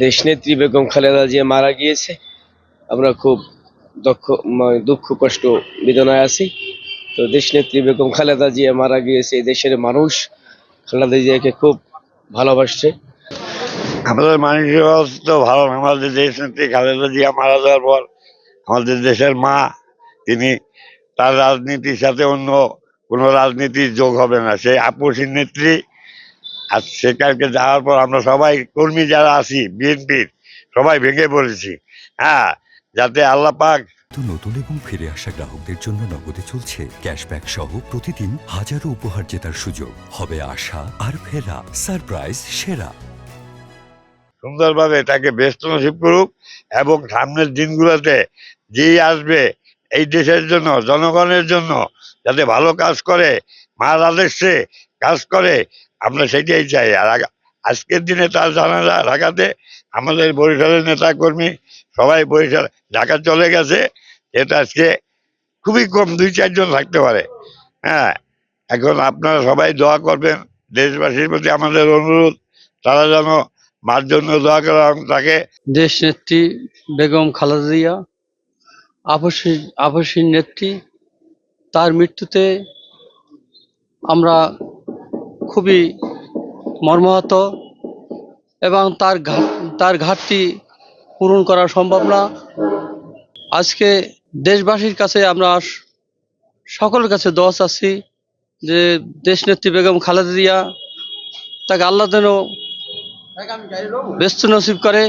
দেশনেত্রী বেগম খালেদা জিয়া মারা গিয়েছে। আমরা খুব দুঃখ কষ্ট বেদনায় আছি। তো দেশনেত্রী বেগম খালেদা জিয়া মারা গিয়েছে, এই দেশের মানুষ খালেদা জিয়াকে খুব ভালোবাসছে। আমাদের মানসিক অবস্থা তো ভালো না। আমাদের দেশ নেত্রী খালেদা জিয়া মারা যাওয়ার পর আমাদের দেশের মা, তিনি তার রাজনীতির সাথে অন্য কোনো রাজনীতির যোগ হবে না। সে আপসী নেত্রী। আর সেখানকে যাওয়ার পর আমরা সবাই কর্মী যারা আছি বিএনপির সবাই ভেঙে পড়েছি। হ্যাঁ, যাতে আল্লাহ পাক নতুন এবং ফিরে আসা গ্রাহকদের জন্য নগদে চলছে ক্যাশব্যাক সহ প্রতিদিন হাজারো উপহার জেতার সুযোগ। হবে আশা আর ফেরা, সারপ্রাইজ সেরা। সুন্দরভাবে তাকে ব্যস্ত নসিব করুক এবং সামনের দিনগুলোতে যেই আসবে এই দেশের জন্য, জনগণের জন্য যাতে ভালো কাজ করে, মার আদর্শে কাজ করে, আমরা সেটাই চাই। আর আজকের দিনে তার জানাজা ঢাকাতে, আমাদের বরিশালের নেতা কর্মী সবাই বরিশাল ঢাকা চলে গেছে। এটা আজকে খুবই কম, 2-4 জন থাকতে পারে। হ্যাঁ, এখন আপনারা সবাই দোয়া করবেন। দেশবাসীর প্রতি আমাদের অনুরোধ, তারা যেন মার জন্য দোয়া করে এবং তাকে। দেশ নেত্রী বেগম খালেদা জিয়া আপসী নেত্রী, তার মৃত্যুতে আমরা খুবই মর্মাহত এবং তার ঘাটতি পূরণ করা সম্ভব না। আজকে দেশবাসীর কাছে আমরা সকলের কাছে দোয়া চাচ্ছি যে দেশ নেত্রী বেগম খালেদা জিয়া, তাকে আল্লাহ যেন ব্যস্ত নসিব করে।